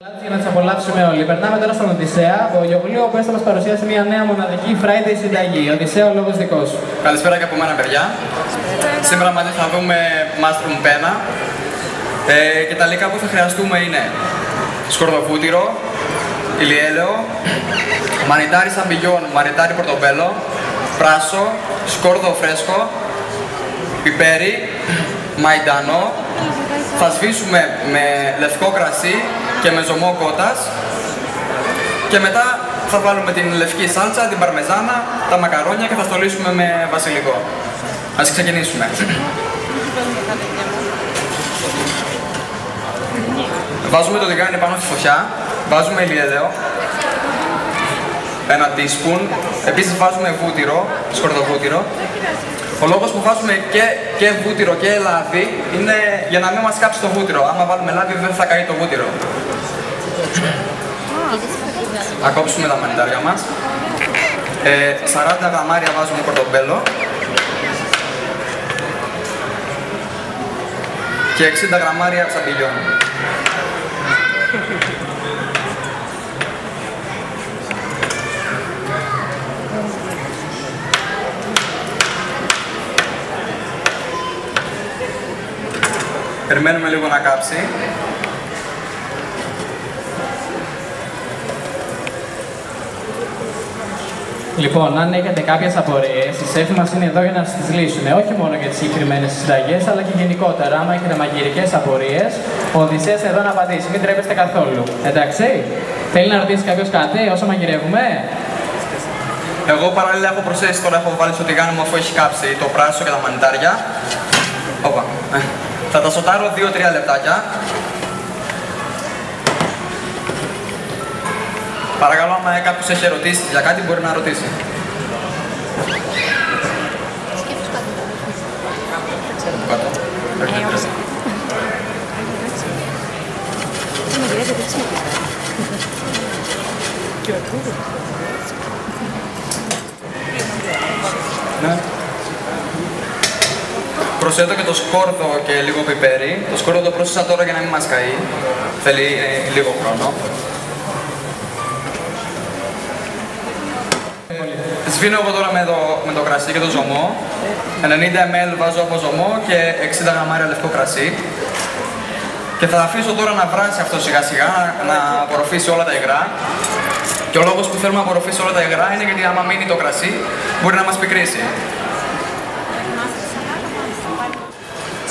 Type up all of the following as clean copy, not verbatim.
Για να τις απολαύσουμε όλοι. Περνάμε τώρα στον Οδυσσέα Βογιογλίου, ο οποίος θα μας παρουσιάσει μια νέα μοναδική Friday συνταγή. Οδυσσέα, ο λόγος δικός σου. Καλησπέρα και από μένα, παιδιά. Σήμερα μαζί θα δούμε mushroom πένα. Και τα υλικά που θα χρειαστούμε είναι σκορδοβούτυρο, ηλιέλαιο, μανιτάρι σαμπιγιόν, μανιτάρι πορτομπέλο, πράσο, σκόρδο φρέσκο, πιπέρι, μαϊντανό. Θα σβήσουμε με λευκό κρασί και με ζωμό κότας και μετά θα βάλουμε την λευκή σάλτσα, την παρμεζάνα, τα μακαρόνια και θα στολίσουμε με βασιλικό. Ας ξεκινήσουμε. Βάζουμε το τηγάνι πάνω στη φωτιά, βάζουμε ηλιέλαιο, ένα teaspoon, επίσης βάζουμε βούτυρο, σκορδοβούτυρο. Ο λόγος που βάζουμε και βούτυρο και λάδι είναι για να μην μας κάψει το βούτυρο. Άμα βάλουμε λάδι δεν θα καεί το βούτυρο. Θα κόψουμε τα μανιτάρια μας. 40 γραμμάρια βάζουμε πορτομπέλο. Και 60 γραμμάρια σαμπιγιόν. Περιμένουμε λίγο να κάψει. Λοιπόν, αν έχετε κάποιες απορίες, οι σέφοι μας είναι εδώ για να σας τις λύσουμε. Όχι μόνο για τις συγκεκριμένες συνταγές, αλλά και γενικότερα. Άμα έχετε μαγειρικές απορίες, ο Οδυσσέας εδώ να απαντήσει. Μην τρέπεστε καθόλου. Εντάξει. Θέλει να ρωτήσει κάποιος κάτι όσο μαγειρεύουμε? Εγώ παράλληλα έχω προσθέσει τώρα, έχω βάλει στο τηγάνι μου αφού έχει κάψει το πράσο και τα μανιτάρια. Όπα. Θα τα σοτάρω 2-3 λεπτάκια. Παρακαλώ, άμα κάποιος έχει ερωτήσεις για κάτι, μπορεί να ρωτήσει. Ναι. Προσθέτω και το σκόρδο και λίγο πιπέρι. Το σκόρδο το πρόσθεσα τώρα για να μην μας καεί. Θέλει λίγο χρόνο. Σβήνω εγώ τώρα με το κρασί και το ζωμό. 90 ml βάζω από ζωμό και 60 γραμμάρια λευκό κρασί. Και θα αφήσω τώρα να βράσει αυτό σιγά σιγά, να απορροφήσει όλα τα υγρά. Και ο λόγος που θέλουμε να απορροφήσει όλα τα υγρά είναι γιατί άμα μείνει το κρασί μπορεί να μας πικρίσει.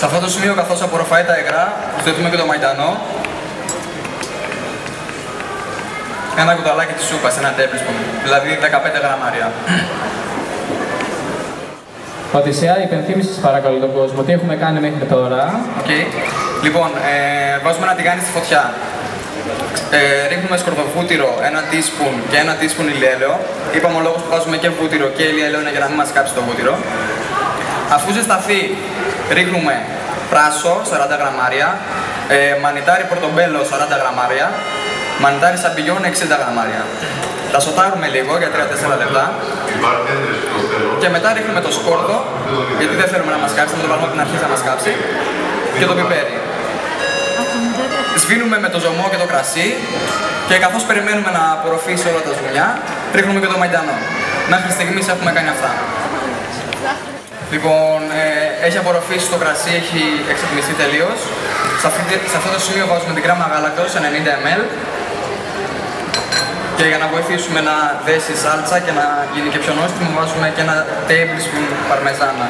Σε αυτό το σημείο, καθώς απορροφάει τα υγρά, προσθέτουμε και το μαϊντανό. Ένα κουταλάκι της σούπας, ένα tablespoon, δηλαδή 15 γραμμάρια. Οδυσσέα, υπενθύμησες παρακαλώ τον κόσμο, τι έχουμε κάνει μέχρι τώρα. Okay. Λοιπόν, βάζουμε ένα τηγάνι στη φωτιά. Ρίχνουμε σκορδοβούτυρο, ένα teaspoon και ένα teaspoon ηλιέλαιο. Είπαμε ο λόγος που βάζουμε και βούτυρο και ηλιέλαιο είναι για να μην μας κάψει το βούτυρο. Αφού ζεσταθεί, ρίχνουμε πράσο, 40 γραμμάρια, μανιτάρι πορτομπέλο, 40 γραμμάρια, μανιτάρι σαμπιγιόν, 60 γραμμάρια. Τα σοτάρουμε λίγο για 3-4 λεπτά και μετά ρίχνουμε το σκόρδο, γιατί δεν θέλουμε να μας κάψει, να το βάλουμε από την αρχή θα μας κάψει, και το πιπέρι. Σβήνουμε με το ζωμό και το κρασί και καθώς περιμένουμε να απορροφήσει όλα τα ζουμιά, ρίχνουμε και το μαϊντανό. Μέχρι στιγμής έχουμε κάνει αυτά. Λοιπόν, έχει απορροφήσει το κρασί, έχει εξατμιστεί τελείως. Σε αυτό το σημείο βάζουμε την κρέμα γάλακτος, 90 ml. Και για να βοηθήσουμε να δέσει η σάλτσα και να γίνει και πιο νόστιμο, βάζουμε και ένα tablespoon παρμεζάνα.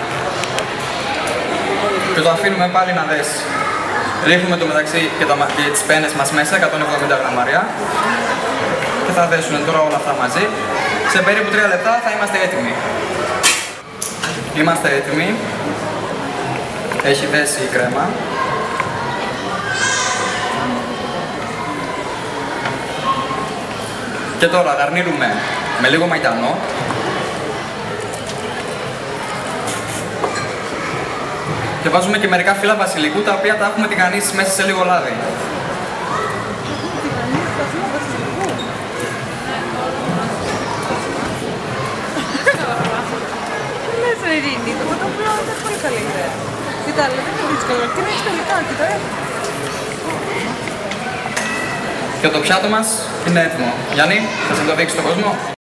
Και το αφήνουμε πάλι να δέσει. Ρίχνουμε το μεταξύ και τις πένες μας μέσα, 170 γραμμάρια. Και θα δέσουν τώρα όλα αυτά μαζί. Σε περίπου 3 λεπτά θα είμαστε έτοιμοι. Είμαστε έτοιμοι. Έχει δέσει η κρέμα. Και τώρα γαρνίρουμε με λίγο μαϊντανό. Και βάζουμε και μερικά φύλλα βασιλικού, τα οποία τα έχουμε τηγανίσει μέσα σε λίγο λάδι. Ειρήνη, το κοτόπουλο είναι πολύ καλή ιδέα. Κοίτα, αλλά δεν είναι δύσκολο. Τι είναι τελικά, κοίτα. Και το πιάτο μας είναι έτοιμο. Γιάννη, θες να το δείξεις στον κόσμο?